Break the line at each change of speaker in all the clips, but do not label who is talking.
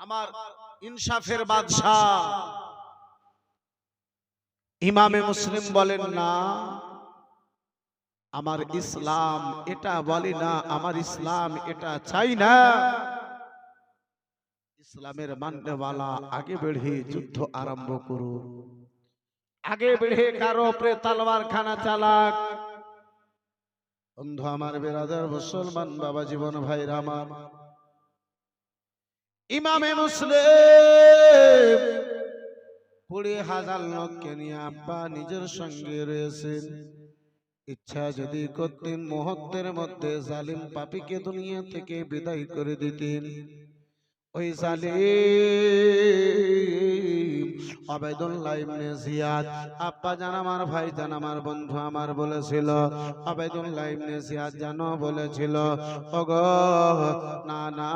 আমার ইনসাফের বাদশাহ ইমামে মুসলিম বলেন না, আমার ইসলাম এটা বলে না, আমার ইসলাম এটা চাই না। ইসলামের মাননেওয়ালা আগে বেড়ে যুদ্ধ আরম্ভ করুন, আগে বেড়ে কারো উপরে তলোয়ার খানা চালাক। বন্ধু আমার, বেরাদার মুসলমান বাবা জীবন ভাইরা আমার, ইমামে মুসলিম 20,000 লোককে নিয়ে আব্বা নিজের সঙ্গে রয়েছেন। ইচ্ছা যদি করতেন মুহূর্তের মধ্যে জালিম পাপীকে দুনিয়া থেকে বিদায় করে দিতেন। ওই জালিম আবেদুল্লাহ ইবনে জিয়াদ, আব্বা জান আমার, ভাই জান আমার, বন্ধু আমার বলেছিল, আবেদুল্লাহ ইবনে জিয়াদ জানো বলেছিল, ওগো না না,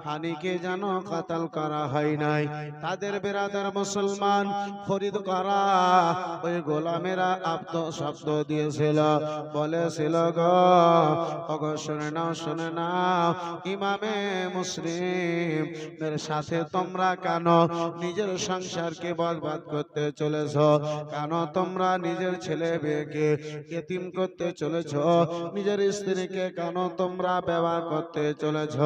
হানিকে জানো কতল করা হয় নাই। তাদের বেরাদার মুসলমান ফরিদ করা ওই গোলামেরা আব্দ শব্দ দিয়েছিল, বলেছিল গো ওগো শুনে নাও, শুনে নাও, ইমামে মুসলিম এর সাথে তোমরা কেন নিজের সংসারকে বরবাদ করতে চলেছ? কেন তোমরা নিজের ছেলে মেয়েকে ইতিম করতে চলেছ? নিজের স্ত্রীকে কেন তোমরা ব্যবহার করতে চলেছ?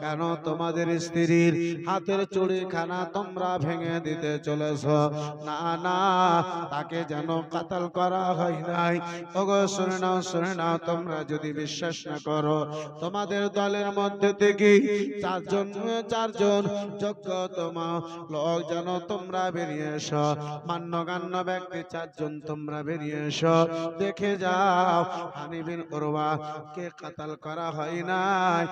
কেন তোমাদের স্ত্রীর হাতের চুড়ি খানা তোমরা ভেঙে দিতে চলেছ? না না, তাকে যেন কাতাল করা হয় নাই। ওগো শুনে নাও, শুনে নাও, তোমরা যদি বিশ্বাস না করো, তোমাদের দলের মধ্যে থেকে চারজন যোগ্যতম লোক যেন তোমরা বেরিয়ে এসো, মান্যগণ্য ব্যক্তি চারজন তোমরা বেরিয়ে এসো, দেখে যাও হানি বিন উরওয়া কে কাতাল করা হয় নাই।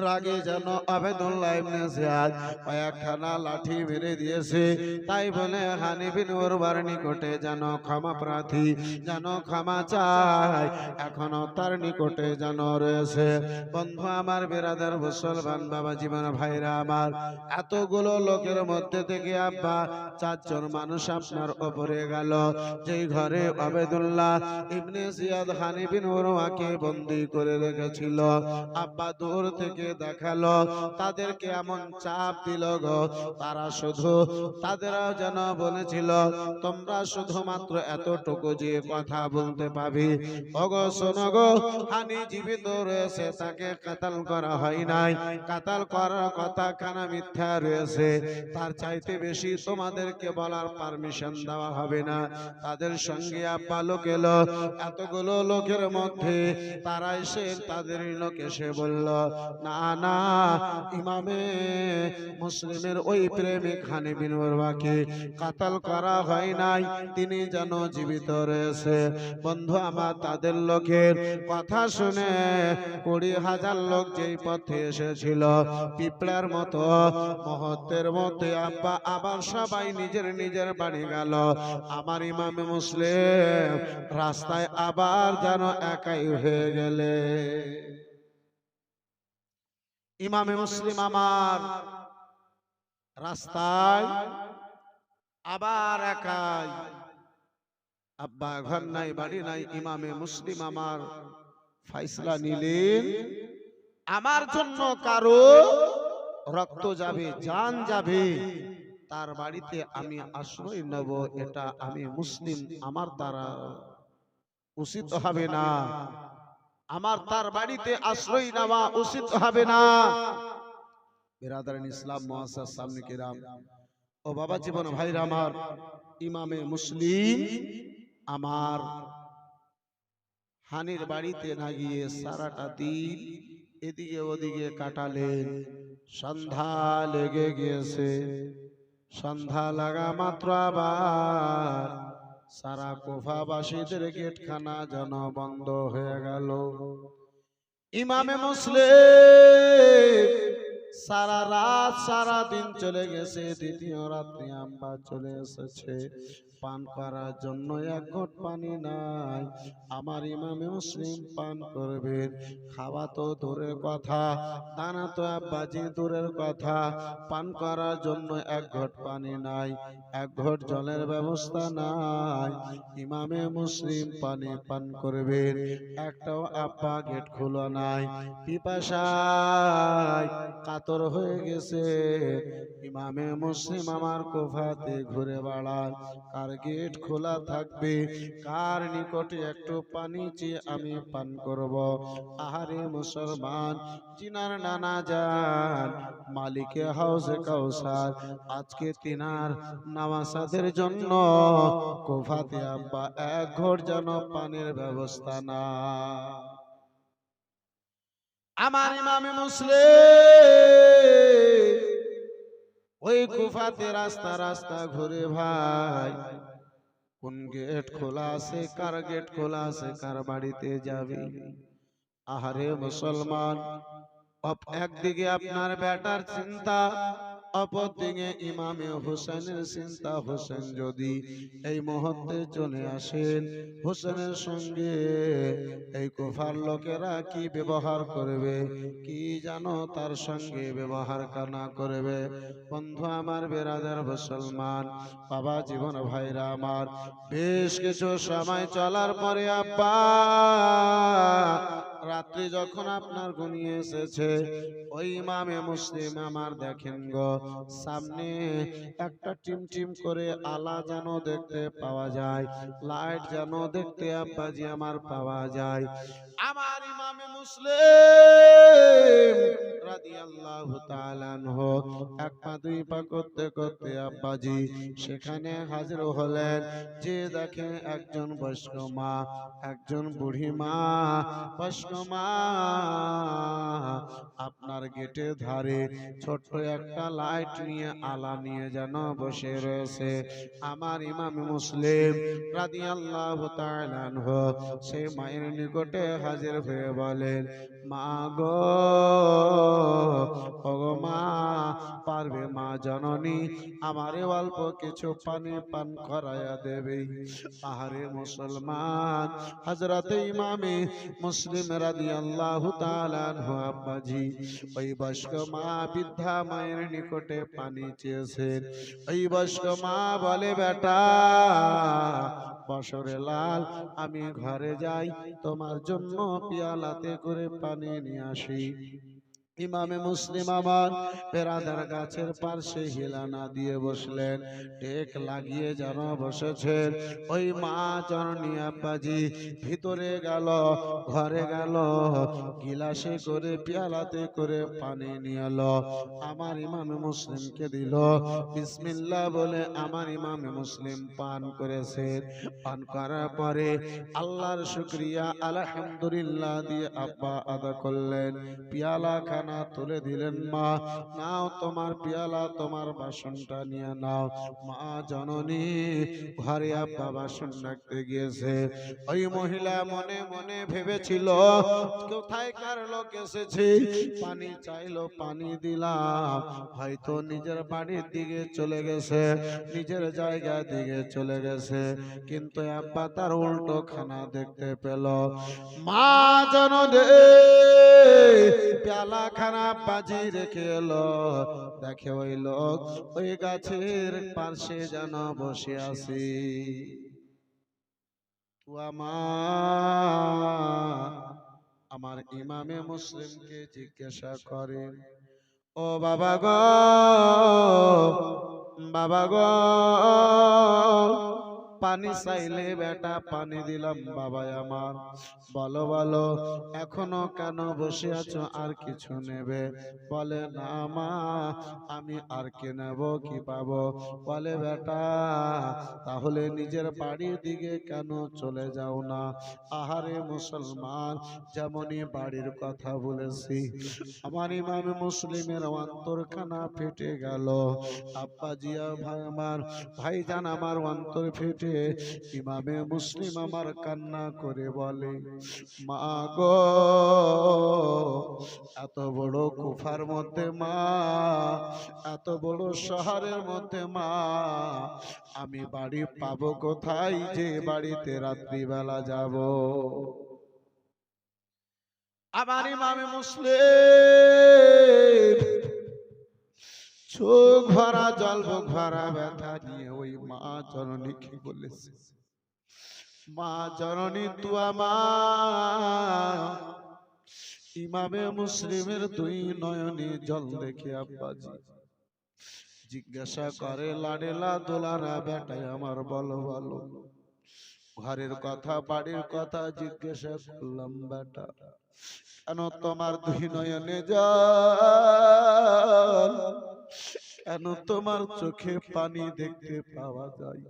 রাগে যেন আবেদুল্লাহ ইবনে জিয়াদ কয়েকখানা লাঠি মেরে দিয়েছে। তাই বলে হানি বিন উরওয়ার নিকটে যেন ক্ষমা প্রার্থী, যেন ক্ষমা চায়, এখনো তার নিকটে যেন রয়েছে। বন্ধু আমার, বেরাদার মুসলমান বাবা জীবন ভাইরা আমার, এতগুলো লোকের মধ্যে থেকে আব্বা চারজন মানুষ আপনার ওপরে গেল, যেই ঘরে আবেদুল্লাহ ইবনে জিয়াদ হানি বিন উরওয়াকে বন্দী করে রেখেছিল। আব্বা দূর থেকে দেখালো, তাদেরকে এমন চাপ দিল গো, তারা শুধু তাদেরও যেন বলেছিল, তোমরা শুধুমাত্র এতটুকু যে কথা বলতে পাবি, ওগো শোনো গো, হানি জীবিত রয়েছে, তাকে কাতাল করা হয় নাই, কাতাল করার কথা কানা মিথ্যা রয়েছে, তার চাইতে বেশি তোমাদেরকে বলার পারমিশন দেওয়া হবে না। তাদের সঙ্গে আব্বা লোক এলো, এতগুলো লোকের মধ্যে তারা এসে তাদের লোক এসে বলল, না না, ইমামে মুসলিমের ওই প্রেমিক হানি বিন উরওয়াকে কাতাল করা হয় নাই, তিনি যেন জীবিত রয়েছে। বন্ধু আমার, তাদের লোকের কথা শুনে 20,000 লোক যেই পথে এসেছিল, পিঁপড়ার মতো মুহূর্তের মধ্যে আব্বা আবার সবাই নিজের নিজের বাড়ি গেল। আমার ইমামে মুসলিম রাস্তায় আবার যেন একাই হয়ে গেলে। ইমামে মুসলিম আমার রাস্তায় আবার একাই, আব্বা ঘর নাই, বাড়ি নাই। ইমামে মুসলিম আমার ফাইসলা নিলেন, আমার জন্য কারো রক্ত যাবে, জান যাবে, তার বাড়িতে আমি আশ্রয় নেব, এটা আমি মুসলিম, আমার দ্বারা উচিত হবে না, আমার তার বাড়িতে আশ্রয় নেওয়া উচিত হবে না। বিরাদারান ইসলাম, মুআজ্জাজ সামনে কিরাম ও বাবা জীবন ভাইরা আমার, ইমামে মুসলিম আমার হানির বাড়িতে না গিয়ে সারাটা দিন এদিকে ওদিকে কাটালেন। সন্ধ্যা লেগে গিয়েছে, সন্ধ্যা লাগা মাত্র আবার সারা কুফাবাসীদের গেটখানা যেন বন্ধ হয়ে গেল। ইমামে মুসলিম সারা রাত সারা দিন চলে গেছে, দ্বিতীয় রাত্রি আম্বা চলে এসেছে, পান করার জন্য এক ঘট পানি নাই। আমার ইমামে মুসলিম পান করবেন, খাওয়া তো দূরের কথা, দানা তো আব্বাজি দূরের কথা, পান করার জন্য এক ঘট পানি নাই, এক ঘট জলের ব্যবস্থা নাই। ইমামে মুসলিম পানি পান করবেন, একটাও আব্বা গেট খোলা নাই, পিপাসায় কাতর পাথর হয়ে গেছে। ইমামে মুসলিম আমার কুফাতে ঘুরে বেড়ায়, কার গেট খোলা থাকবে, কার নিকটে একটু পানি চেয়ে আমি পান করব। আহারে মুসলমান, জিনার নানা যান মালিকে হাউজে কাউসার আজকে তিনার নামাজাদের জন্য কুফাতে আব্বা এক ঘর যেন পানির ব্যবস্থা না। আমার ইমামে মুসলিম ওই কুফাতে রাস্তা রাস্তা ঘুরে ভাই, কোন গেট খোলা আছে, কার গেট খোলা আছে, কার বাড়িতে যাবে। আহারে মুসলমান, একদিকে আপনার বেটার চিন্তা, অপরদিকে ইমামে হোসেনের চিন্তা। হোসেন যদি এই মুহূর্তে চলে আসেন, হোসেনের সঙ্গে এই কুফার লোকেরা কি ব্যবহার করবে, কি জানো তার সঙ্গে ব্যবহার কানা করবে। বন্ধু আমার, বেরাদার মুসলমান, বাবা জীবন ভাইরা আমার, বেশ কিছু সময় চলার পরে আব্বা রাত্রি যখন আপনার ঘনিয়ে এসেছে, ওই ইমামে মুসলিম আমার দেখেন গো, সামনে একটা টিমটিম করে আলা যেন দেখতে পাওয়া যায়, লাইট যেন দেখতে আব্বাজি আমার পাওয়া যায়। আমার ইমামে মুসলিম রাদিয়াল্লাহু তাআলা আনহু এক পা দুই পা করতে করতে আব্বাজি সেখানে হাজির হলেন। যে দেখে একজন বয়স্ক মা, একজন বুড়ি মা, বয়স্ক মা আপনার গেটের ধারে ছোট্ট একটা লাইট নিয়ে আলা নিয়ে যেন বসে রয়েছে। আমার ইমাম মুসলিম রাদিয়াল্লাহু তাআলা আনহু সেই মায়ের নিকটে হাজির হয়ে বলেন, মা গো, ওগো মা, পারবে মা জননী আমারে অল্প কিছু পানি পান করায়া দেবে। আহারে মুসলমান, হযরতে ইমামে মুসলিম রাদিয়াল্লাহু তাআলা আনহু আব্বাজি ওই বয়স্ক মা, বৃদ্ধা মায়ের নিকটে পানি চেয়েছেন। ওই বয়স্ক মা বলে, বেটা বসরে লাল, আমি ঘরে যাই, তোমার জন্য পিয়ালাতে করে পানি নিয়ে আসি। ইমামে মুসলিম আমার পেরাদার গাছের পাশে হিলানা দিয়ে বসলেন, টেক লাগিয়ে যেন বসেছেন। ওই মা জননী আব্বাজি ভিতরে গেল, ঘরে গেল, গিলাসে করে পিয়ালাতে করে পানি নিয়ে এলো, আমার ইমামে মুসলিমকে দিল। বিসমিল্লাহ বলে আমার ইমামে মুসলিম পান করেছেন। পান করার পরে আল্লাহর শুকরিয়া আলহামদুলিল্লাহ দিয়ে আব্বা আদা করলেন। পিয়ালা খানা তুলে দিলেন, মা নাও তোমার পিয়ালা, তোমার বাসনটা নিয়ে নাও। মা জননী ঘরে আব্বা বাসন রাখতে গিয়েছে। ওই মহিলা মনে মনে ভেবেছিল, কোথায় কার লোক এসেছে, পানি চাইলো, পানি দিলাম, হয়তো নিজের বাড়ির দিকে চলে গেছে, নিজের জায়গা দিকে চলে গেছে। কিন্তু আব্বা তার উল্টো খানা দেখতে পেল। মা জননী পেয়ালা খানা বাজি রেখে এলো, দেখে ওই লোক ওই গাছের পাশে যেন বসে আছে। আমার ইমামে মুসলিমকে জিজ্ঞাসা করেন, ও বাবা গো, বাবা গো, পানি চাইলে বেটা পানি দিলাম, বাবা আমার, বলো বলো এখনো কেন বসে আছো, আর কিছু নেবে? বলে, না মা, আমি আর কে নেব, কি পাবো? বলে, বেটা তাহলে নিজের বাড়ির দিকে কেন চলে যাও না? আহারে মুসলমান, যেমনই বাড়ির কথা বলেছি, আমার ইমাম মুসলিমের অন্তরখানা ফেটে গেল। আব্বা জিয়া ভাই আমার, ভাইজান আমার, অন্তর ফেটে ইমামে মুসলিম আমার কান্না করে বলে, মা গো, এত বড় কুফার মধ্যে মা, এত বড় শহরের মধ্যে মা, আমি বাড়ি পাবো কোথায়, যে বাড়িতে রাত্রিবেলা যাব? আমার ইমামে মুসলিম চোখ ভরা জল, বুক ভরা ব্যথা নিয়ে ওই মা জননীকে বলেছে, মা জননী তু আমার ইমামে মুসলিমের দুই নয়নে জল দেখে আব্বাজি জিজ্ঞাসা করে, লাডেলা দোলারা বেটায় আমার বলো বলো, ঘরের কথা বাড়ির কথা জিজ্ঞাসা করলাম বেটা, কেন তোমার দুই নয়নে জল, কেন তোমার চোখে পানি দেখতে পাওয়া যায়?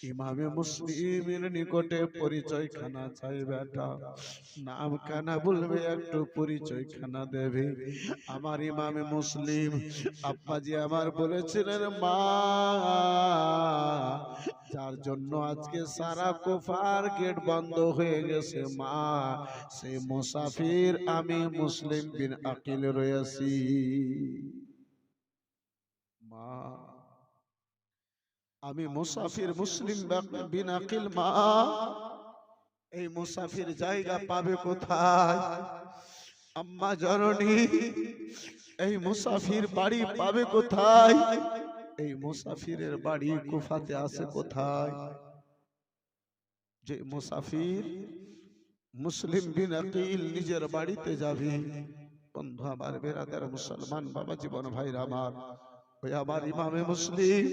ইমামে মুসলিমের নিকটে পরিচয় খানা চাই বেটা, নাম খানা বলবে, একটু পরিচয় খানা দেবে। আমার ইমামে মুসলিম আব্বাজি আমার বলেছিলেন, মা যার জন্য আজকে সারা কুফার গেট বন্ধ হয়ে গেছে, মা সেই মুসাফির আমি মুসলিম বিন আকিল রয়েছি। মা আমি মুসাফির মুসলিম বিন আকিল, মা এই মুসাফির জায়গা পাবে কোথায়? আম্মা জননী এই মুসাফির বাড়ি পাবে কোথায়? এই মুসাফিরের বাড়ি কুফাতে আছে কোথায়? যে মুসাফির মুসলিম বিন আকিল নিজের বাড়িতে যাবে, বন্ধু আমার বেরাদার মুসলমান বাবা জীবন ভাইরা আমার, ওই আমার ইমামে মুসলিম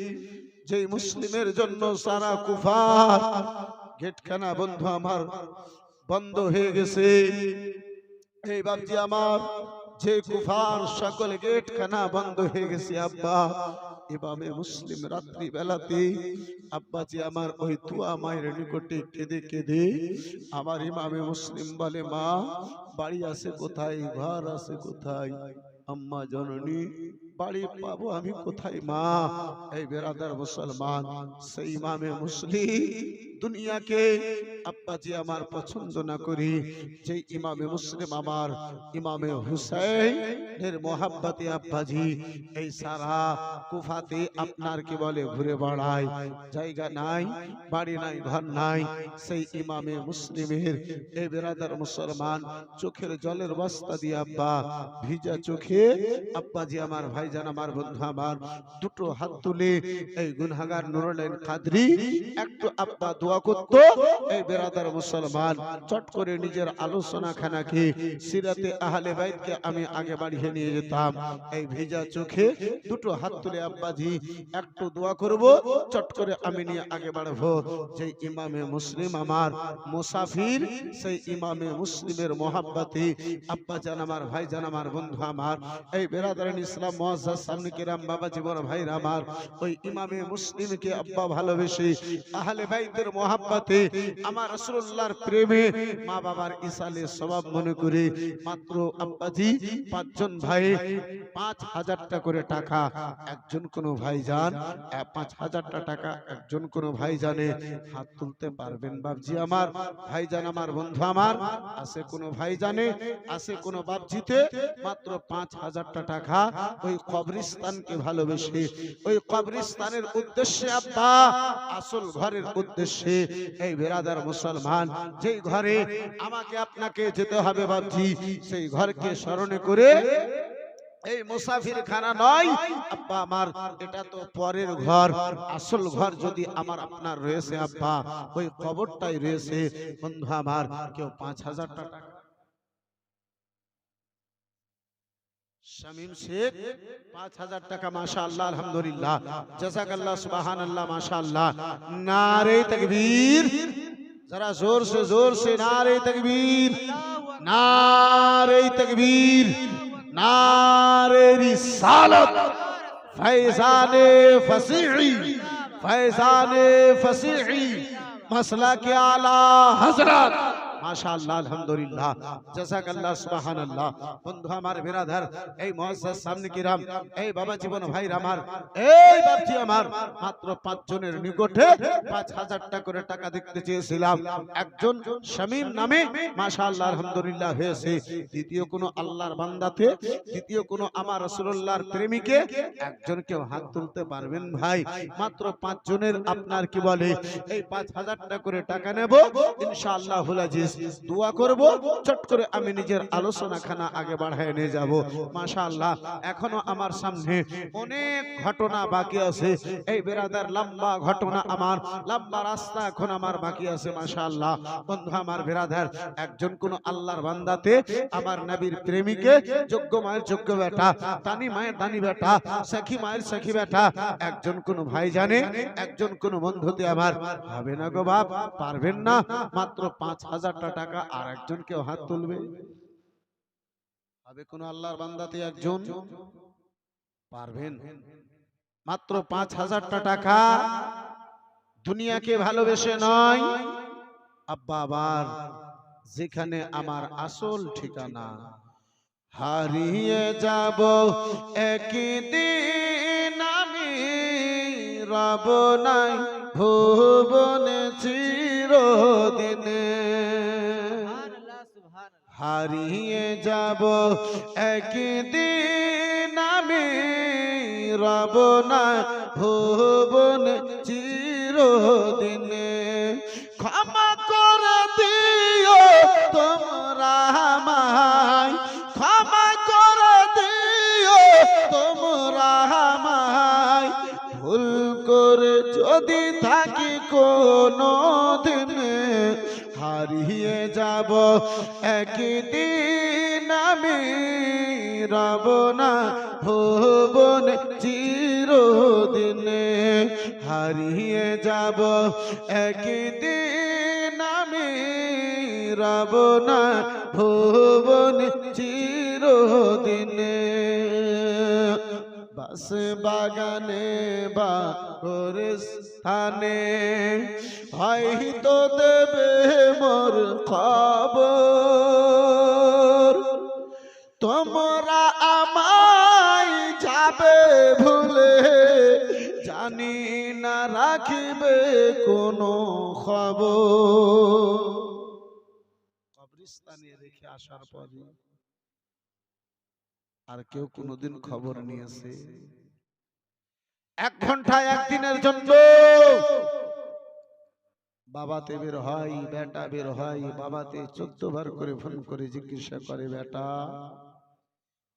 যে মুসলিমের জন্য সারা কুফার গেটখানা বন্ধু আমার বন্ধ হয়ে গেছে। এই বাপজি আমার, যে কুফার সকল গেটখানা বন্ধ হয়ে গেছে আব্বা, ইমামে মুসলিম রাত্রি বেলাতে আব্বাজি আমার ওই তুয়া মায়ের নিকটে কেঁদে কেঁদে আমার ইমামে মুসলিম বলে, মা বাড়ি আছে কোথায়, ঘর আছে কোথায়? আম্মা জননী বাড়ি পাবো আমি কোথায় মা? এই বেরাদার মুসলমান, সেই ইমামে মুসলিম দুনিয়াকে আব্বাজি আমার পছন্দ না করি, যে ইমামে মুসলিম আমার ইমামে হুসাইনের মোহাব্বতে আব্বাজি এই সারা কুফাতে আপনার কি বলে ঘুরে বেড়ায়, জায়গা নাই, বাড়ি নাই, ঘর নাই। সেই ইমামে মুসলিমের এই বেরাদার মুসলমান চোখের জলের বস্তা দিয়ে আব্বা ভিজা চোখে আব্বাজি আমার ভাইজান আমার বন্ধু আমার দুটো হাত তুলে এই গুনহাগার নুরুল্লাহ কাদরি একটু আব্বা দোয়া করতো। এই বেরাদার মুসলমান চট করে নিজের আলোচনা খানাকে সিরাতে আহলে বাইতকে আমি আগে বাড়িয়ে নিয়ে যেতাম। এই ভিজা চোখে দুটো হাত তুলে আব্বাজি একটু দোয়া করব, চট করে আমি নিয়ে আগে বাড়বো। যে ইমামে মুসলিম আমার মুসাফির, সেই ইমামে মুসলিমের মোহাব্বতে আব্বাজান আমার ভাইজান আমার বন্ধু আমার এই বেরাদারান ইসলাম মুআজ্জাজ সামনে কিরাম বাবা জীবন ভাইরা আমার, ওই ইমামে মুসলিমকে আব্বা ভালোবেসে আহলে বাইতের মোহাব্বতে আমার রাসূলুল্লাহর প্রেমে মা বাবার ইসালে সওয়াব মনে করে মাত্র আব্বাজি পাঁচজন ভাই 5000 টাকা করে টাকা, একজন কোন ভাইজান 5000 টাকা একজন কোন ভাইজানে হাত তুলতে পারবেন? বাপজি আমার ভাইজান আমার বন্ধু আমার, আছে কোন ভাইজানে, আছে কোন বাপজিতে মাত্র 5000 টাকা ওই কবরস্থানকে ভালোবেসে ওই কবরস্থানের উদ্দেশ্যে আব্বা আসল ঘরের উদ্দেশ্যে এই বেরাদার মুসলমান যেই ঘরে আমাকে আপনাকে যেতে হবে বাপজি, সেই ঘরকে স্মরণে করে এই মুসাফির খানা নয় আব্বা আমার, এটা তো পরের ঘর, আসল ঘর যদি আমার আপনার রয়েছে আব্বা ওই কবরটাই রয়েছে বন্ধু আমার। কেউ 5000 টাকা শামীম শেখ 5000 টাকা মাশাআল্লাহ আলহামদুলিল্লাহ জাযাকাল্লাহ সুবহানাল্লাহ মাশাআল্লাহ। নারে তাকবীর, जरा जोर से नारे तकबीर, नारे तकबीर, नारे रिसालत, फैज़ाने फसीही, फैज़ाने फसीही, मसला के आला हजरत माशाअल्लाह अल्हम्दुलिल्लाह জাযাকাল্লাহ সুবহানাল্লাহ। বন্ধু আমার বিরাদার এই মুআজ্জাজ সামনে কিরাম এই বাবা জীবন ভাইরা আমার, এই বাপজি আমার মাত্র 5 জনের নিকটে 5000 টাকা করে টাকা দিতে চেয়েছিলাম। একজন শামীম নামে মাশাআল্লাহ আলহামদুলিল্লাহ হয়েছে। দ্বিতীয় কোন আল্লাহর বান্দাতে, দ্বিতীয় কোন আমার রাসূলুল্লাহর প্রেমিকে একজন কেউ হাত তুলতে পারবেন ভাই? মাত্র 5 জনের আপনার কি বলে এই 5000 টাকা করে টাকা নেব ইনশাআল্লাহুল আজিজ। দোয়া করব, চট করে আমি নিজের আলোচনাখানা আগে বাড়ায় নিয়ে যাব। মাশাআল্লাহ, এখনো আমার সামনে অনেক ঘটনা বাকি আছে। এই বেরাদার লম্বা ঘটনা, আমার লম্বা রাস্তা এখন আমার বাকি আছে। মাশাআল্লাহ বন্ধু আমার বেরাদার, একজন কোন আল্লাহর বান্দাতে আমার নবীর প্রেমিকে, যোগ্য মায়ের যোগ্য বেটা, দানি মায়ের দানি বেটা, সখী মায়ের সখী বেটা, একজন কোন ভাই জানে, একজন কোন বন্ধুতে আমার হবে না গো বাপ, পারবেন না? মাত্র 5,000 টাকা আর একজন কেউ হাত তুলবে? হবে কোন আল্লাহর বান্দাতে একজন? পারবেন? মাত্র 5,000 টাকা, দুনিয়াকে ভালোবেসে নয় আব্বা, আবার যেখানে আমার আসল ঠিকানা, হারিয়ে যাব একদিন আমি, রব নাই ভুবনে চিরদিনে। হারিয়ে যাব একদিন আমি, রব নাই ভুবনে চিরদিনে। ক্ষমা করে দিও তোমরা আমায়, ক্ষমা করে দিও তোমরা আমায়, ভুল করে যদি থাকি কোনো দিনে, হারিয়ে যাব একদিন আমি, রব না ভুবন চিরদিনে। হারিয়ে যাব একদিন আমি, রব না ভুবন চিরদিনে। বাস বাগানে বা গোরস্থানে হয়তো দেবে মোর খবর, তোমরা আমায় যাবে ভুলে, জানি না রাখিবে কোনো খবর। কবরস্থানে রেখে আসার পরে আর কেউ কোনোদিন খবর নিয়েছে? 1 ঘন্টা 1 দিনের জন্য বাবাতে বের হয়, বেটা বের হয়, বাবাতে 14 বার করে ফোন করে জিজ্ঞাসা করে, বেটা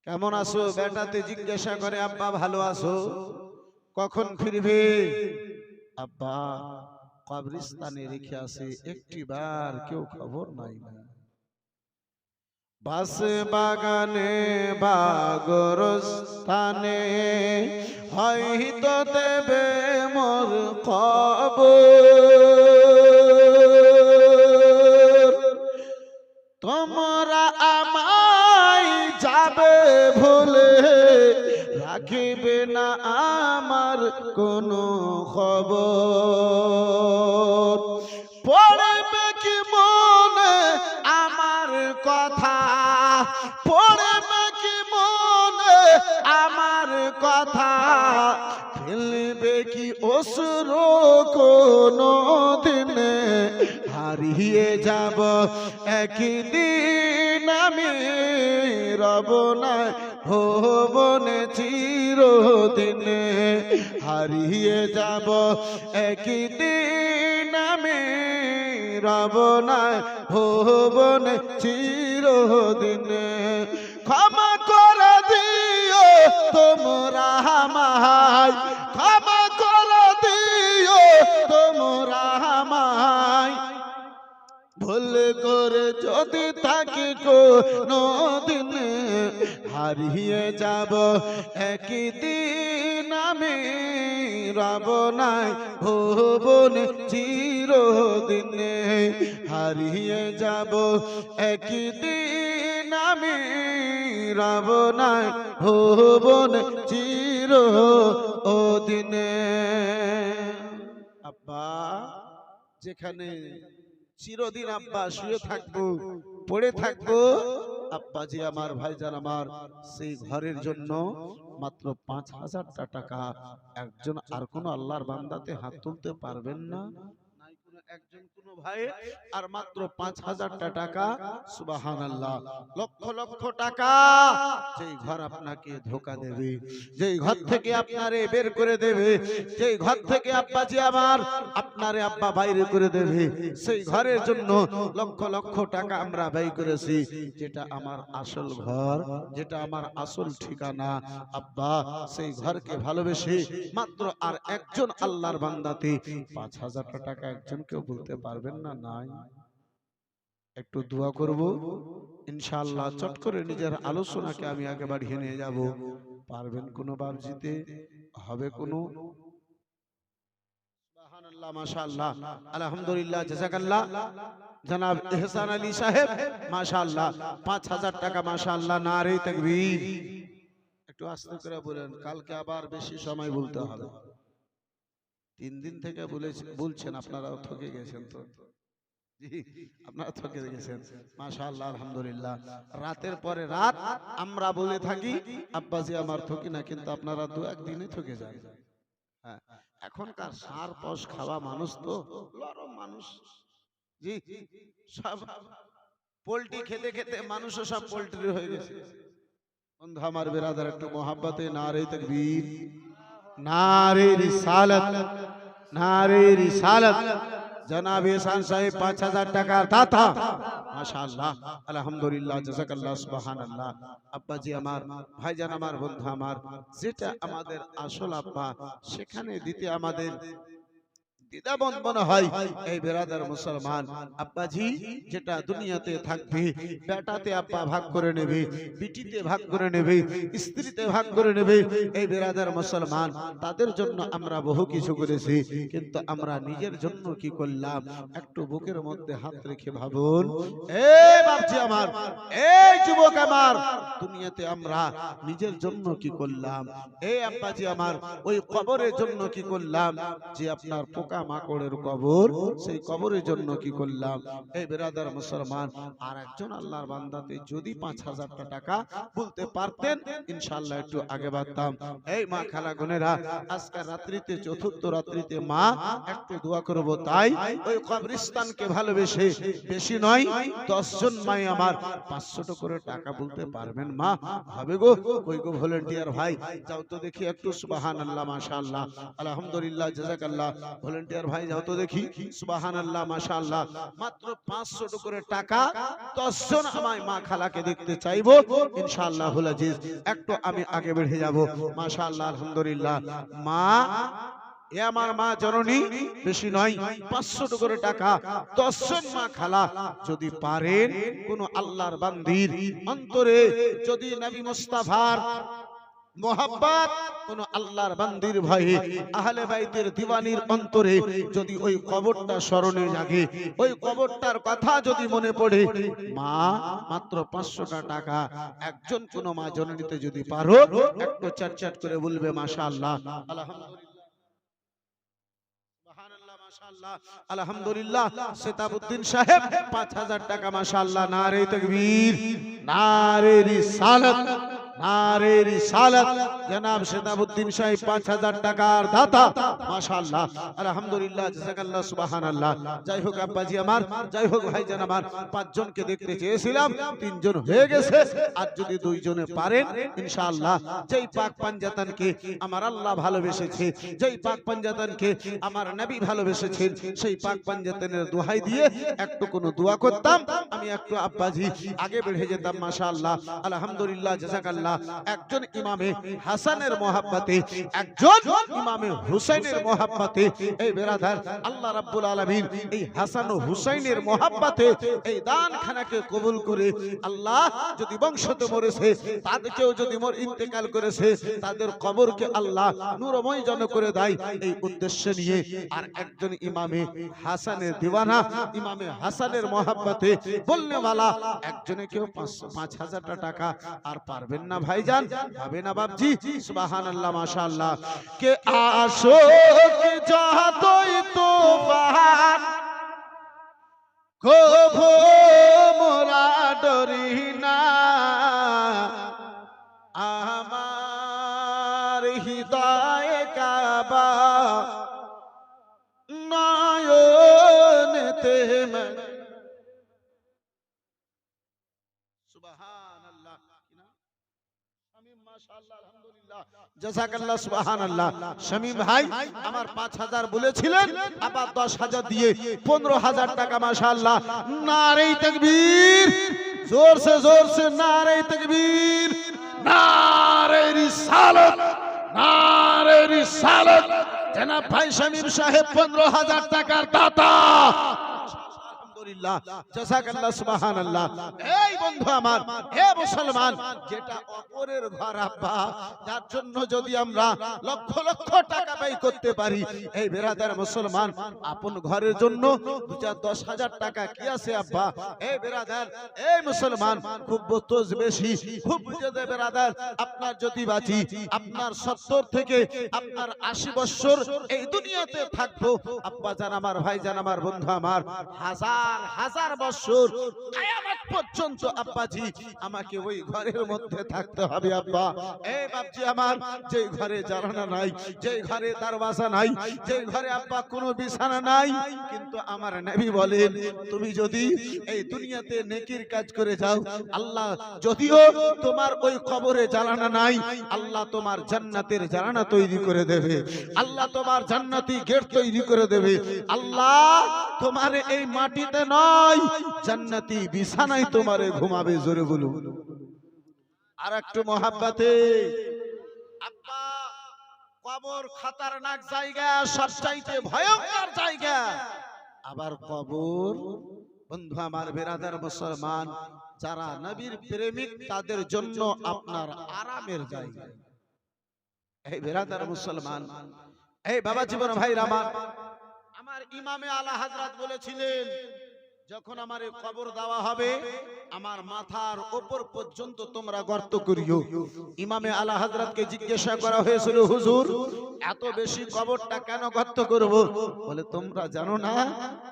কেমন আছো? বেটাতে জিজ্ঞাসা করে, আব্বা ভালো আছো? কখন ফিরবে? আব্বা কবরস্থানে রেখে আসে, একটিবার কেউ খবর নাই। বাস বাগানে বা গোরস্থানে হয়তো দেবে মোর খবর, তোমরা আমায় যাবে ভুলে, রাখিবে না আমার কোনো খবর। পড়বে কি মনে আমার কথা, পড়বে কি মনে আমার কথা, ফেলবে কি অশ্রু কোনো দিনে, হারিয়ে যাব একদিন আমি, রব না ভুবনে চিরদিনে। হারিয়ে যাব একদিন আমি, রব না ভুবনে চিরদিনে। ক্ষমা করে দিও তোমরা আমায়, ক্ষমা করে দিও তোমরা আমায়, ভুল করে যদি থাকি কোনো দিনে, হারিয়ে যাব একদিন আমি, রব নাই ভুবনে চিরদিনে। হারিয়ে যাব একদিন আমি, রব নাই ভুবনে চিরদিনে। আব্বা যেখানে চিরদিন আব্বা শুয়ে থাকবো, পড়ে থাকবো, আব্বাজি আমার ভাইজান আমার, সেই ঘরের জন্য মাত্র 5,000 টাকা একজন আর কোন আল্লাহর বান্দাতে হাত তুলতে পারবেন না? নাই কোনো একজন কোন ভাই আর মাত্র 5,000 টাকা, সুবহানাল্লাহ, লক্ষ লক্ষ টাকা, যেই ঘর আপনাকে ধোকা দেবে, যেই ঘর থেকে আপনারে বের করে দেবে, যেই ঘর থেকে আব্বাজি আমার আপনারে আব্বা বাইরে করে দেবে, সেই ঘরের জন্য লক্ষ লক্ষ টাকা আমরা ব্যয় করেছি, যেটা আমার আসল ঘর, যেটা আমার আসল ঠিকানা। আব্বা সেই ঘরকে ভালোবেসে মাত্র আর একজন আল্লাহর বান্দাতে 5,000 টাকা একজন কেউ বলতে পারবেন না? নাই। একটু দোয়া করব ইনশাআল্লাহ। চট করে নিজের আলোচনাকে আমি আগে বাড়িয়ে নিয়ে যাব। পারবেন কোন বাবজিতে? হবে কোন? সুবহানাল্লাহ, মাশাআল্লাহ, আলহামদুলিল্লাহ, জাযাকাল্লাহ। জনাব ইহসান আলী সাহেব, মাশাআল্লাহ, 5,000 টাকা, মাশাআল্লাহ, নারে তাকবীর। একটু আস্তে করে বলেন, কালকে আবার বেশি সময় বলতে হবে। 3 দিন থেকে বলছেন, আপনারাও থকে গেছেন তো। জি, আপনারা থকে গেছেন, মাশাআল্লাহ, আলহামদুলিল্লাহ। রাতের পরে রাত আমরা বলে থাকি আব্বাজি আমার থকি না, কিন্তু আপনারা 2-1 দিনে থকে যান। হ্যাঁ, এখনকার সার পশ খাওয়া মানুষ তো লরম মানুষ। জি, সব পোল্ট্রি খেতে খেতে মানুষও সব পোল্ট্রি হয়ে গেছে। বন্ধু আমার, বিরাদার, একটু মোহাব্বতে নারে তাকবীর, নারে রিসালাত, নারে রিসালাত। জনাব ইহসান সাহেব 5,000 টাকার দাতা, মাশাআল্লাহ, আলহামদুলিল্লাহ, জাযাকাল্লাহ, সুবহানাল্লাহ। আব্বাজি আমার, ভাইজান আমার, বন্ধু আমার, যেটা আমাদের আসল আব্বা, সেখানে দিতে আমাদের দ্বিধাবোধ মনে হয়। এই বেরাদার মুসলমান, আব্বাজি যেটা দুনিয়াতে থাকবে, বেটাতে আব্বা ভাগ করে নেবে, বিটিতে ভাগ করে নেবে, স্ত্রীতে ভাগ করে নেবে। এই বেরাদার মুসলমান, তাদের জন্য আমরা বহু কিছু করেছি, কিন্তু আমরা নিজের জন্য কি করলাম? একটু বুকের মধ্যে হাত রেখে ভাবুন। এই বাপজি আমার, এই যুবক আমার, দুনিয়াতে আমরা নিজের জন্য কি করলাম? এই আব্বাজি আমার, ওই কবরের জন্য কি করলাম? যে আপনার পোকা মাকড়ের কবর, সেই কবরের জন্য কি করলাম? এই বেরাদার মুসলমান, আর একজন আল্লাহর বান্দাতে যদি 5,000 টাকা বলতে পারতেন, ইনশাআল্লাহ একটু আগে বাড়তাম। এই মা খালা বোনেরা, আজকে রাত্রিতে, চতুর্থ রাত্রিতে মা একটু দোয়া করব, তাই ওই কবরস্থানকে ভালোবেসে, বেশি নয় 10 জন মাই আমার 500 করে টাকা বলতে পারবেন? মা, হবে গো? কই গো ভলান্টিয়ার ভাই, যাও তো দেখি একটু। সুবহানাল্লাহ, মাশাআল্লাহ, আলহামদুলিল্লাহ, জাযাকাল্লাহ। ভলান্টিয়ার ভাই, যাও তো দেখি। সুবহানাল্লাহ, মাশাআল্লাহ। মাত্র 500 করে টাকা, 10 জন আমায় মা খালাকে দেখতে চাইবো ইনশাআল্লাহুল আজিজ। একটু আমি আগে বেড়ে যাব, মাশাআল্লাহ, আলহামদুলিল্লাহ। মা, এ আমার মা জননী, বেশি নয় 500 করে টাকা, 10 জন মা খালা যদি পারেন, কোন আল্লাহর বান্দির অন্তরে যদি নবী মুস্তাফার মোহাব্বত, কোন আল্লাহর বান্দির ভয়ে, আহলে বাইতের দিওয়ানির অন্তরে যদি ওই কবরটা স্মরণে জাগে, ওই কবরটার কথা যদি মনে পড়ে, মা, মাত্র 500 টাকা, একজন কোন মা জননীতে যদি পারো, একটু চাট করে বলবে মাশাআল্লাহ, আলহামদুলিল্লাহ, মাশাআল্লাহ, আলহামদুলিল্লাহ। সেতাবউদ্দিন সাহেব 5,000 টাকা, মাশাআল্লাহ, নারে তাকবীর, নারে রিসালাত, নারে রিসালাত। জনাব সেতাবউদ্দিন সাহেব 5,000 টাকার দাতা, মাশাআল্লাহ, আলহামদুলিল্লাহ, জাযাকাল্লাহ, সুবহানাল্লাহ। যাই হোক আব্বাজি আমার, যাই হোক ভাইজান আমার, 5 জনকে দেখতে চেয়েছিলাম, 3 জন হয়ে গেছে। আর যদি 2 জনে পারেন, ইনশাআল্লাহ, যেই পাক পাঞ্জাতানকে আমার আল্লাহ ভালোবেসেছে, যেই পাক পাঞ্জাতানকে আমার নবী ভালোবেসেছেন, সেই পাক পাঞ্জাতানের দোহাই দিয়ে একটু কোনো দোয়া করতাম, আমি একটু আব্বাজি আগে বেড়ে যেতাম, মাশাআল্লাহ, আলহামদুলিল্লাহ, জাযাকাল্লাহ। একজন ইমামে হাসানের মহব্বতে, একজন ইমামে হুসাইনের মহব্বতে, এই বেরাদার, আল্লাহ রাব্বুল আলামিন এই হাসান ও হুসাইনের মহব্বতে এই দানখানাকে কবুল করে, আল্লাহ যদি বংশতে মরেছে, তাদেরকেও যদি মোর ইন্তেকাল করেছে, তাদের কবরকে আল্লাহ নূরময় জন করে দেয়, এই উদ্দেশ্যে নিয়ে আর একজন ইমামে হাসানের দিওয়ানা, ইমামে হাসানের মহব্বতে বলনে वाला একজনে কেউ 5,000 টাকা আর পারবেন না ভাইজান? হবে না বাপজি? সুবহানাল্লাহ, মাশাআল্লাহ। কে আশোক যতই তুফান, কভু মোরা ডরি না, আমার হৃদয় কাবা নয়ন चलते मैं सुबहानअल्लाह মাশাআল্লাহ আলহামদুলিল্লাহ জাযাকাল্লাহ সুবহানাল্লাহ শামীম ভাই আমার 5000 বলেছিলেন আবার 10000 দিয়ে 15000 টাকা মাশাআল্লাহ নারে তাকবীর जोर से नारे तकबीर नारे रिसालत जनाब भाई शमीम साहेब 15000 টাকার দাতা আলহামদুলিল্লাহ জাযাকাল্লাহ সুবহানাল্লাহ এই বন্ধু আমার হে মুসলমান যেটা অপরের ঘর আব্বা যার জন্য যদি আমরা লক্ষ লক্ষ টাকা ব্যয় করতে পারি এই বেরাদার মুসলমান আপন ঘরের জন্য 2-10,000 টাকা কি আছে আব্বা এই বেরাদার এই মুসলমান খুব বতজ বেশি খুব বুঝে দে বেরাদার আপনার যদি বাঁচি আপনার 70 থেকে আপনার 80 বছর এই দুনিয়াতে থাকবো আব্বা জান আমার ভাই জান আমার বন্ধু আমার হাজার হাজার বছর কিয়ামত পর্যন্ত আব্বাজি আমাকে ওই ঘরের মধ্যে থাকতে হবে আব্বা এই বাপজি আমার যে ঘরে জানালা নাই যে ঘরে দরওয়াজা নাই যে ঘরে আব্বা কোনো বিছানা নাই কিন্তু আমার নবী বলেন তুমি যদি এই দুনিয়াতে নেকির কাজ করে যাও আল্লাহ যদিও তোমার ওই কবরে জানালা নাই আল্লাহ তোমার জান্নাতের জানালা তৈরি করে দেবে আল্লাহ তোমার জান্নাতি গেট তৈরি করে দেবে আল্লাহ তোমার এই মাটিতে নয় জান্নাতি বিছানায় তোমারে ঘুমাবে জোরে বলুন আর একটু মহব্বতে আব্বা কবর খতরনাক জায়গা সবচাইতে ভয়ঙ্কর জায়গা আবার কবর বন্ধু আমার বেরাদার মুসলমান যারা নবীর প্রেমিক তাদের জন্য আপনার আরামের জায়গা এই বেরাদার মুসলমান এই বাবা জীবন ভাই রামান আমার ইমামে আলা হযরত বলেছিলেন যখন আমার কবর দেওয়া হবে আমার মাথার উপর পর্যন্ত তোমরা গর্ত করিও ইমামে আলা হযরতকে জিজ্ঞাসা করা হয়েছিল হুজুর এত বেশি কবরটা কেন গর্ত করব বলে তোমরা জানো না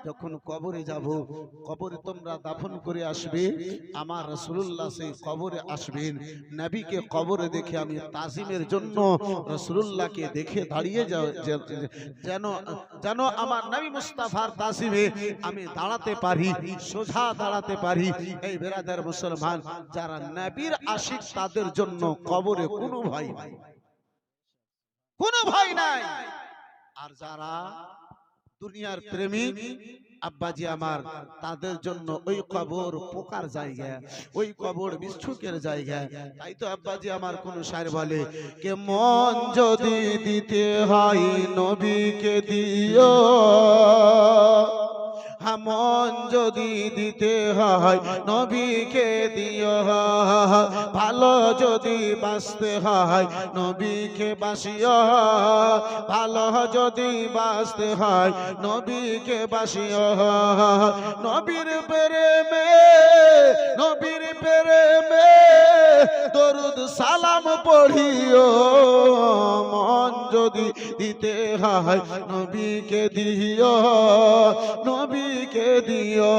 যখন কবরে যাব কবরে তোমরা দাফন করে আসবে আমার রাসূলুল্লাহ সেই কবরে আসবেন নবীকে কবরে দেখে আমি তাজিমের জন্য রাসূলুল্লাহকে দেখে দাঁড়িয়ে যাও যেন যেন আমার নবী মুস্তাফার তাজিমে আমি দাঁড়াতে পারি সোজা দাঁড়াতে পারি এই বেরাদার মুসলমান যারা নবীর আশিক তাদের জন্য কবরে কোনো ভয় নাই কোনো ভয় নাই আর যারা দুনিয়ার প্রেমিক আব্বাজি আমার তাদের জন্য ওই কবর পোকার জায়গা ওই কবর বিচ্ছুকের জায়গা তাই তো আব্বাজি আমার কোন শায়ের বলে কে মন যদি দিতে হয় নবীকে দিও মন যদি দিতে হয় নবীকে দিও ভালো যদি বাঁচতে হয় নবীকে বাসিও ভালো যদি বাঁচতে হয় নবীকে বাসিও নবীর প্রেমে দরুদ সালাম পড়িও মন যদি দিতে হয় নবীকে দিও নবীকে দিও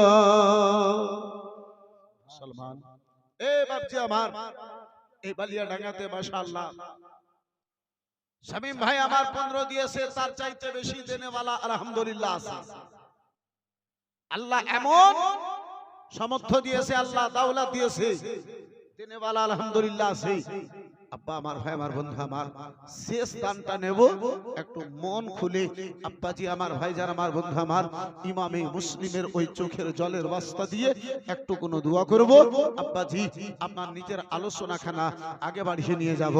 মুসলমান এ বাপজি আমার এই বালিয়াডাঙ্গাতে মাশাআল্লাহ শামীম ভাই আমার 15 দিয়েছে তার চাইতে বেশি দেনেওয়ালা আলহামদুলিল্লাহ আছে আল্লাহ এমন সামর্থ্য দিয়েছে আল্লাহ দাওলাত দিয়েছে দেনেওয়ালা আলহামদুলিল্লাহ আছে আব্বা আমার ভাই আমার বন্ধু আমার শেষ দানটা নেব একটু মন খুলে আব্বাজি আমার ভাইজান আমার বন্ধু আমার ইমামে মুসলিমের ওই চোখের জলের ওয়াস্তা দিয়ে একটু কোনো দোয়া করব আব্বাজি আপনার নিজের আলোচনাখানা আগে বাড়িয়ে নিয়ে যাব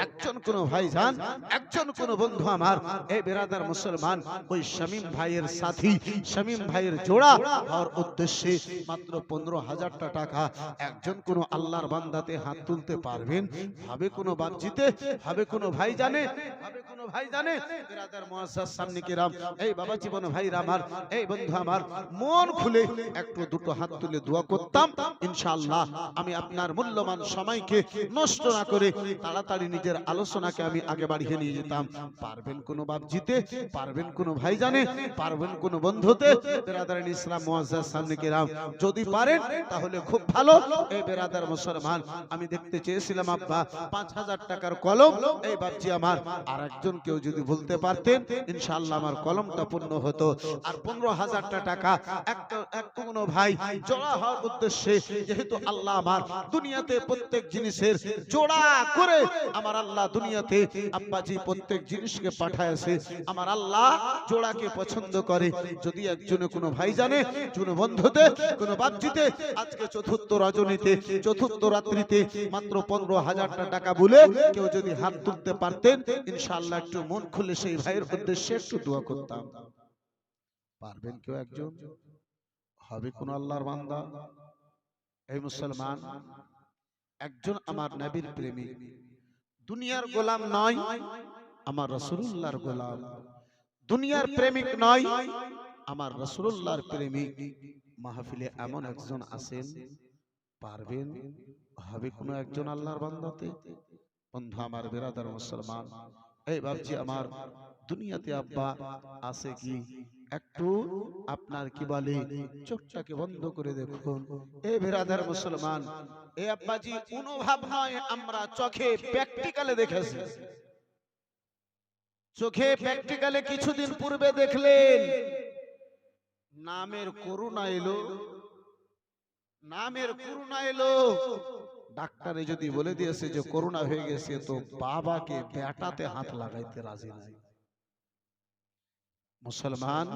একজন কোন ভাইজান একজন কোন বন্ধু আমার এই বেরাদার মুসলমান ওই শামীম ভাইয়ের সাথী শামীম ভাইয়ের জোড়া হওয়ার উদ্দেশ্যে মাত্র 15,000 টাকা একজন কোন আল্লাহর বান্দাতে হাত তুলতে পারবেন হবে কোন বাপ জিতে হবে কোন ভাই জানে বেরাদার মুআজ্জাজ সামনে কিরাম এই বাবা জীবন ভাইরা আমার এই বন্ধু আমার মন খুলে একটু দুটো হাত তুলে দোয়া করতাম ইনশাআল্লাহ আমি আপনার মূল্যবান সময়কে নষ্ট না করে তাড়াতাড়ি নিজের আলোচনাকে আমি আগে বাড়িয়ে নিয়ে যেতাম পারবেন কোন বাপ জিতে পারবেন কোন ভাই জানে পারবেন কোন বন্ধুতে বেরাদার ইসলাম মুআজ্জাজ সামনে কিরাম যদি পারেন তাহলে খুব ভালো এই বেরাদার মুসলমান আমি দেখতে চেয়েছিলাম আব্বা 5,000 টাকার কলম এই বাপজি আমার আর একজন জন কেউ যদি বলতে পারতেন ইনশাআল্লাহ আমার কলমটা পূর্ণ হতো। আর 15,000 টাকা এক কোনো ভাই জোড়া হওয়ার উদ্দেশ্যে, যেহেতু আল্লাহ আমার দুনিয়াতে প্রত্যেক জিনিসের জোড়া করে আমার আল্লাহ দুনিয়াতে আব্বাজি প্রত্যেক জিনিসকে পাঠায়ছে, আমার আল্লাহ জোড়াকে পছন্দ করে। যদি একজনে কোনো ভাই জানে, কোনো বন্ধুতে, কোনো বাপজিতে আজকে চতুর্থ রজনীতে, চতুর্থ রাত্রিতে মাত্র 15,000 টাকা বলে কেউ যদি হাত তুলতে পারতেন ইনশাআল্লাহ একটু মন খুলে সেই ভাইয়ের উদ্দেশ্যে একটু দোয়া করতাম। পারবেন কেউ একজন? হবে কোন আল্লাহর বান্দা? এই মুসলমান, একজন আমার নবীর প্রেমিক, দুনিয়ার গোলাম নয়, আমার রাসূলুল্লাহর গোলাম। দুনিয়ার প্রেমিক নয়, আমার রাসূলুল্লাহর প্রেমিক। মাহফিলে এমন একজন আছেন, পারবেন? হবে কোন একজন আল্লাহর বান্দাতে? বন্ধু আমার, বিরাদার মুসলমান, এই ভাবছি আমার দুনিয়াতে আব্বা আছে কি? একটু আপনার কি বলে চোখটাকে বন্ধ করে দেখুন। এই বিরাদার মুসলমান, এই আব্বাজি অনুভব নয়, আমরা চোখে প্র্যাকটিক্যালে দেখেছি। চোখে প্র্যাকটিক্যালে কিছুদিন পূর্বে দেখলেন নামের করোনা এলো, নামের করোনা এলো। ডাক্তারে যদি বলে দিয়েছে যে করোনা হয়ে গেছে, তো বাবাকে বেটাতে হাত লাগাইতে রাজি নাই। মুসলমান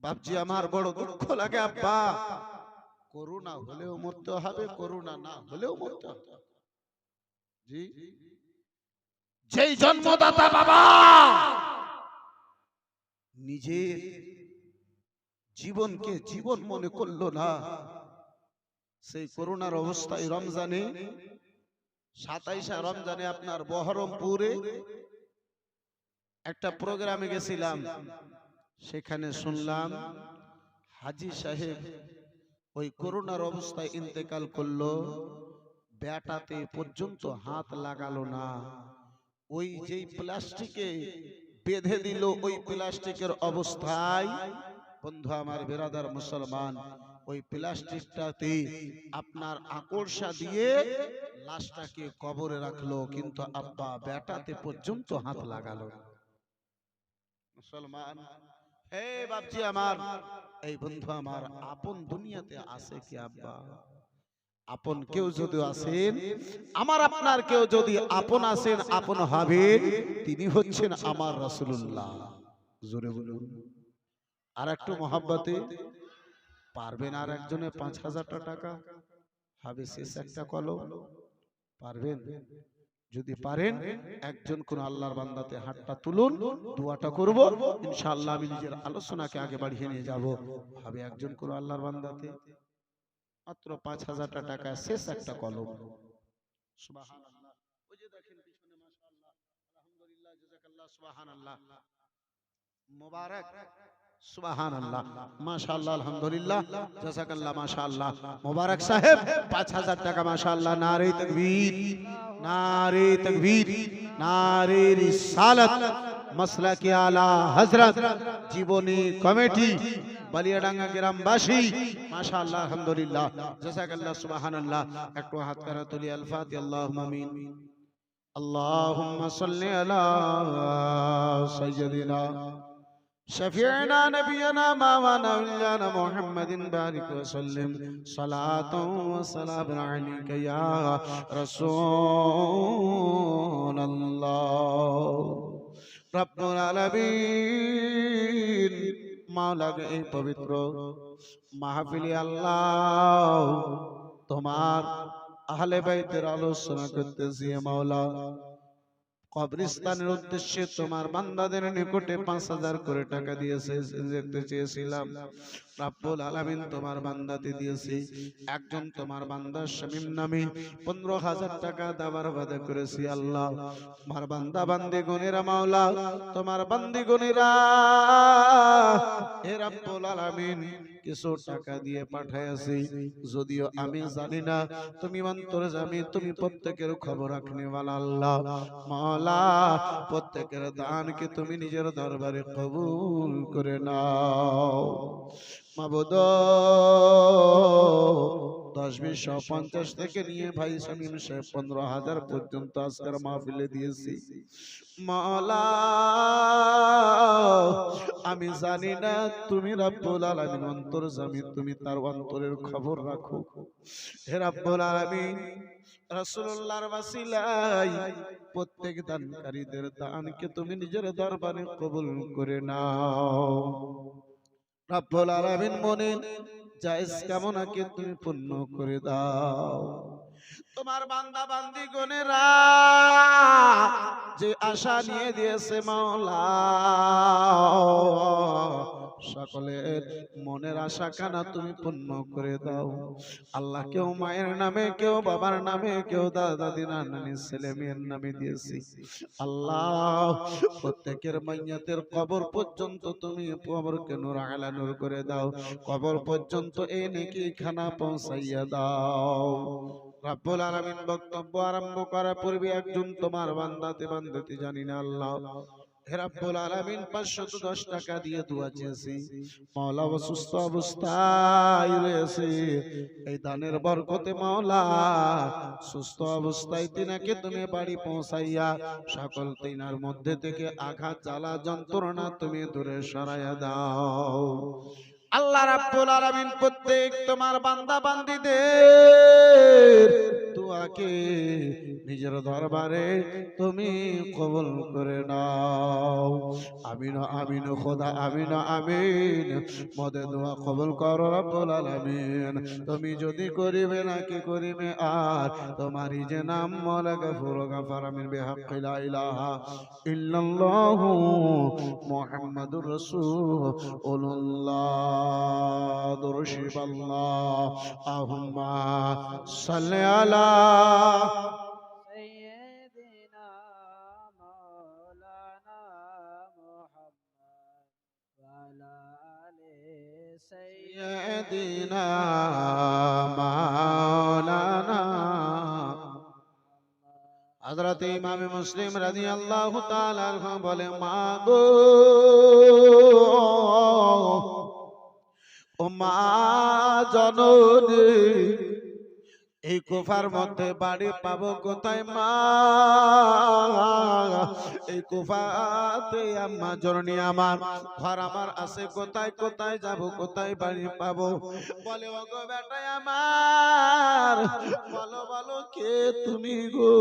বাপজি, আমার বড় দুঃখ লাগে আব্বা, করোনা হলেও মরতে হবে, করোনা না হলেও মরতে হবে। জি, যেই জন্মদাতা বাবা নিজের জীবনকে জীবন মনে করলো না, সেই করোনার অবস্থায় রমজানে 27 রমজানে আপনার বহরমপুরে একটা প্রোগ্রামে গেছিলাম, সেখানে শুনলাম হাজী সাহেব ওই করোনার অবস্থায় ইন্তেকাল করলো, বেটাতে পর্যন্ত হাত লাগালো না। ওই যেই প্লাস্টিকে বেঁধে দিল, ওই প্লাস্টিকের অবস্থায় বন্ধু আমার বিরাদার মুসলমান, ওই প্লাস্টিকটাতে আপনার আকর্ষা দিয়ে লাশটাকে কবরে রাখলো, কিন্তু আব্বা বেটাতে পর্যন্ত হাত লাগালো। মুসলমান, হে বাপজি আমার, এই বন্ধু আমার, আপন দুনিয়াতে আছে কি আব্বা? আপন কেউ যদি আছেন, আমার আপনার কেউ যদি আপন আছেন, আপন হবেন, তিনি হচ্ছেন আমার রাসূলুল্লাহ। জোরে বলুন আর একটু মহব্বতে। পারবেন আর একজনে 5,000 টাকা হবে শেষ একটা কলম? পারবেন? যদি পারেন একজন কোন আল্লাহর বান্দাতে হাতটা তুলুন, দোয়াটা করব ইনশাআল্লাহ। আমি নিজের আলোচনাকে আগে বাড়িয়ে নিয়ে যাব। হবে একজন কোন আল্লাহর বান্দাতে মাত্র 5,000 টাকা শেষ একটা কলম। সুবহানাল্লাহ। ওই যে দেখেন পিছনে, মাশাআল্লাহ, আলহামদুলিল্লাহ, জাযাকাল্লাহ, সুবহানাল্লাহ, মুবারক, সুবহানাল্লাহ, মাশাআল্লাহ, আলহামদুলিল্লাহ, জাযাকাল্লাহ, মাশাআল্লাহ, মুবারক সাহেব 5,000 টাকা, মাশাআল্লাহ। নারে তাকবীর, নারে তাকবীর, নারে রিসালাত, মাসলাকে আলা হযরত জীবনী কমিটি বালিয়াডাঙ্গা গ্রামবাসী, মাশাআল্লাহ, আলহামদুলিল্লাহ, জাযাকাল্লাহ, সুবহানাল্লাহ। একটু হাত করা তুলি, আল ফাতিহা, আল্লাহুম্মা আমিন। আল্লাহুম্মা সাল্লি আলা সাইয়্যিদিনা شفيعنا نبينا مولانا محمد بارك وسلم صلاة وسلام عليك يا رسول الله رب العالمين মাওলার এই পবিত্র মাহফিলে আল্লাহ তোমার আহলে বাইতের আলোচনা করতেছি মাওলা, কবরস্থানের উদ্দেশ্যে তোমার বান্দাদের নিকটে 5,000 করে টাকা দিয়েছে, যেতে চেয়েছিলাম রব্বুল আলামিন তোমার বান্দাতে দিয়েছে। একজন তোমার বান্দা শামীম নামে 15,000 টাকা দেওয়ার ওয়াদা করেছি আল্লাহ। তোমার বান্দা বান্দিগণেরা মাওলা, তোমার বান্দিগণেরা হে রব্বুল আলামিন কিছু টাকা দিয়ে পাঠাইছি, যদিও আমি জানি না, তুমি অন্তর্যামী, তুমি প্রত্যেকের খবর রাখনেওয়ালা আল্লাহ মাওলা। প্রত্যেকের দানকে তুমি নিজের দরবারে কবুল করে নাও মাবুদ। 10, 20, 150 থেকে নিয়ে ভাই শামীম সাহেব 15,000 পর্যন্ত আজকের মাহফিলে দিয়েছি। মাওলা আমি জানি না তুমি রব্বুল আলামিন অন্তর্যামী, তুমি তার অন্তরের খবর রাখো। হে রব্বুল আলামিন, রাসূলুল্লাহর ওয়াসিলায় প্রত্যেক দানকারীদের দানকে তুমি নিজের দরবারে কবুল করে নাও। রব্বুল আলামিন মনের জায়েজ কামনাকে তুমি পূর্ণ করে দাও। তোমার বান্দা বান্দি গণেরা যে আশা নিয়ে দিয়েছে মাওলা, সকলের মনের আশা কানা তুমি পূর্ণ করে দাও। আল্লাহ, কেউ মায়ের নামে, কেউ বাবার নামে, কেউ দাদা দাদি নানি ছেলে মেয়ের নামে দিয়েছি। আল্লাহ, প্রত্যেকের মাইয়াতের কবর পর্যন্ত তুমি কবরকে নূর আলা নূর করে দাও। কবর পর্যন্ত এই নেকি খানা পৌঁছাইয়া দাও। রব্বুল আলামিন, বক্তব্য আরম্ভ করার পূর্বে একজন তোমার বান্দাতে বান্দাতে জানি না আল্লাহ, হে রব্বুল আলামিন 510 টাকা দিয়ে দোয়া চেয়েছি। মাওলা অসুস্থ অবস্থায় রয়েছে, এই দানের বরকতে মাওলা সুস্থ অবস্থায় তিনাকে তুমি বাড়ি পৌঁছাইয়া সকল তিনার মধ্যে থেকে আঘাত জ্বালা যন্ত্রণা তুমি দূরে সরাইয়া দাও। আল্লাহ রাব্বুল আলামিন প্রত্যেক তোমার বান্দা বান্দীদের দোয়াকে নিজের দরবারে তুমি কবুল করে নাও। আমিন আমিন খোদা, আমিন আমিন। মদে দোয়া কবুল করো রব্বুল আলামিন। তুমি যদি করিবে না কি করিবে আর তোমারই যে নাম মাওলা গফুর গফার আমিন বিহাক্কি লা ইলাহা ইল্লাল্লাহু মুহাম্মাদুর রাসূলুল্লাহ। দুরশিব আল্লাহুম্মা সাল্লি আলা
সাইয়্যিদিনা মাওলানা মুহাম্মদ ওয়া আলা আলি
সাইয়্যিদিনা মাওলানা হযরত ইমাম মুসলিম রাদিয়াল্লাহু তাআলা আনহু বলে, মাগো ও মা জননী, এই কুফার মধ্যে বাড়ি পাবো কোথায় মা? এই কুফাতে আম্মা জননী আমার, ঘর আমার আছে কোথায়? কোথায় যাব, কোথায় বাড়ি পাবো? বলে, ওগো বেটাই আমার, বলো বলো কে তুমি গো?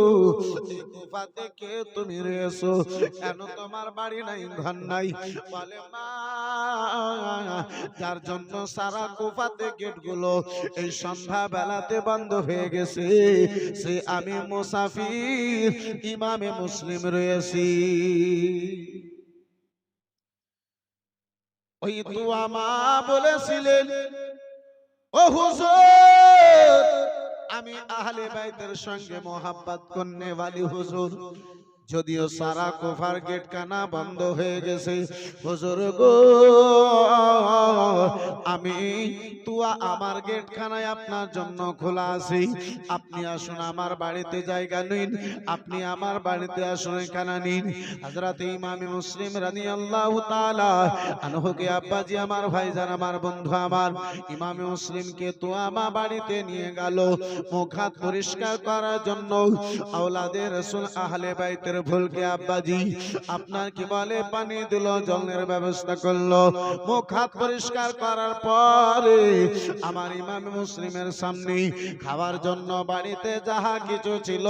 এই কুফাতে কে তুমি রয়েছো? কেন তোমার বাড়ি নাই, ঘর নাই? বলে, মা যার জন্য সারা কুফাতে গেট গুলো এই সন্ধ্যা বেলাতে বন্ধ হয়ে গেছে, সে আমি মুসাফির ইমামে মুসলিম রয়েছি। ওই দুয়া মা বলেছিলেন, ও হুজুর, আমি আহলে বাইতের সঙ্গে মোহাব্বত করনে वाली হুজুর, যদিও সারা কুফার গেট কানা বন্ধ হয়ে গেছে, হুজুর গো আমি তুয়া আমার গেট খানায় আপনার জন্য খোলা আছে, আপনি আসুন আমার বাড়িতে জায়গা নিন, আপনি আমার বাড়িতে আসুন খানা নিন। হযরত ইমাম মুসলিম রাদিয়াল্লাহু তাআলা আনহুকে আব্বাজি আমার ভাইজান আমার বন্ধু আমার ইমাম মুসলিমকে তুয়া মা বাড়িতে নিয়ে গেল মুখ হাত পরিষ্কার করার জন্য। আওলাদে রাসূল আহলে বাইতের ভুলকে আব্বাজি আপনার কি বলে পানি দিল, জলের ব্যবস্থা করলো, মুখ হাত পরিষ্কার করার পরে আমার ইমাম মুসলিমের সামনে খাওয়ার জন্য বাড়িতে যাহা কিছু ছিল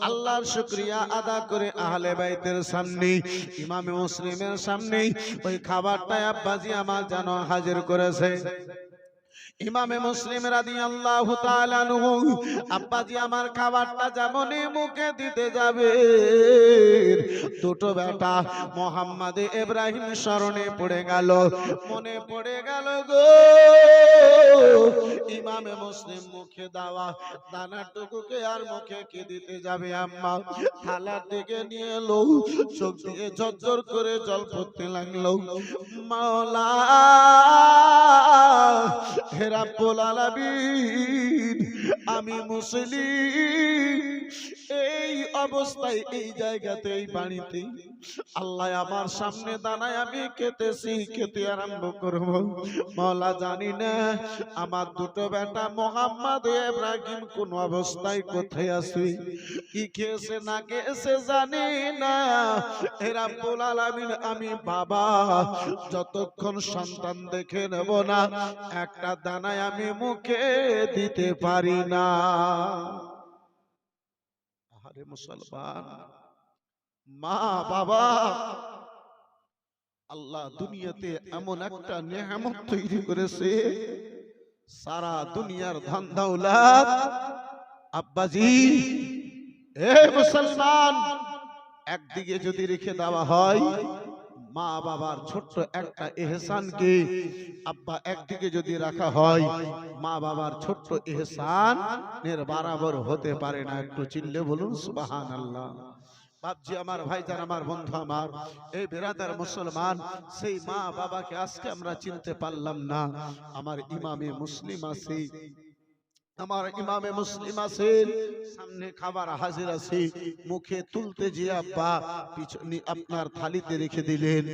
আল্লাহর শুকরিয়া আদা করে আহলে বাইতের সামনে ইমাম মুসলিমের সামনে ওই খাবারটা আব্বাজি আমার যেন হাজির করেছে। ইমামে মুসলিম রাদিয়াল্লাহু তাআলা আনহু আব্বাজি আমার খাবারটা যেমনই মুখে দিতে যাবে, দুটো বেটা মোহাম্মদ ইব্রাহিম স্মরণে পড়ে গেল, মনে পড়ে গেল গো ইমামে মুসলিম মুখে দেওয়া দানাটুকুকে আর মুখে কি দিতে যাবে আম্মা? থালার দিকে নিয়ে এলো, চোখ দিয়ে ঝরঝর করে জল পড়তে লাগলো। মাওলা হে রাব্বুল আলামিন, আমি মুসলিম এই অবস্থায় এই জায়গাতে এই বাড়িতে আল্লাহ আমার সামনে দাঁড়ায়, আমি খেতেছি, খেতে আরম্ভ করব। মাওলা জানি না আমার দুটো বেটা মোহাম্মদ ইব্রাহিম কোন অবস্থায় কোথায় আছে, কি খেয়েছে না খেয়েছে জানি না। হে রাব্বুল আলামিন, আমি বাবা যতক্ষণ সন্তান দেখে নেব না, একটা দানায় আমি মুখে দিতে পারি না। আরে মুসলমান, মা বাবা, আল্লাহ দুনিয়াতে এমন একটা নেয়ামত তৈরি করেছে, সারা দুনিয়ার ধন দৌলত আব্বাজি, এ মুসলমান, একদিকে যদি রেখে দেওয়া হয়, মা বাবার ছোট্ট একটা এহসানকে আব্বা একদিকে যদি রাখা হয়, মা বাবার ছোট্ট এহসান এর বরাবর হতে পারে না। একটু চিল্লে বলুন সুবহানাল্লাহ। বাপজি আমার, ভাইজান আমার, বন্ধু আমার, এই বেরাদার মুসলমান, সেই মা বাবাকে আজকে আমরা চিনতে পারলাম না। আমার ইমামে মুসলিম আছে, আমার ইমামে মুসলিম আছেন, সামনে খাবার হাজির আছে, মুখে তুলতে যে আব্বা পিছনে আপনার থালিতে রেখে দিলেন।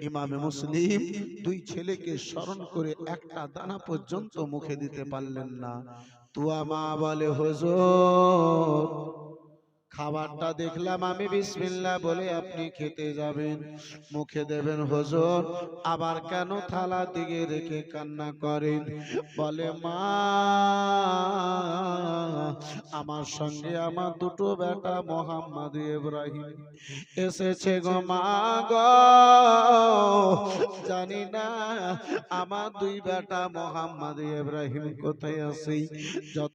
ইমামে মুসলিম দুই ছেলেকে স্মরণ করে একটা দানা পর্যন্ত মুখে দিতে পারলেন না। তুয়া মা বলে, হুজুর খাবারটা দেখলাম আমি, বিসমিল্লাহ বলে আপনি খেতে যাবেন, মুখে দেবেন হুজুর, আবার কেন থালা দিকে রেখে কান্না করেন? বলে, মা আমার সঙ্গে আমার দুটো বেটা মোহাম্মদ ইব্রাহিম এসেছে গো মা গো, জানি না আমার দুই বেটা মোহাম্মদ ইব্রাহিম কোথায় আছে।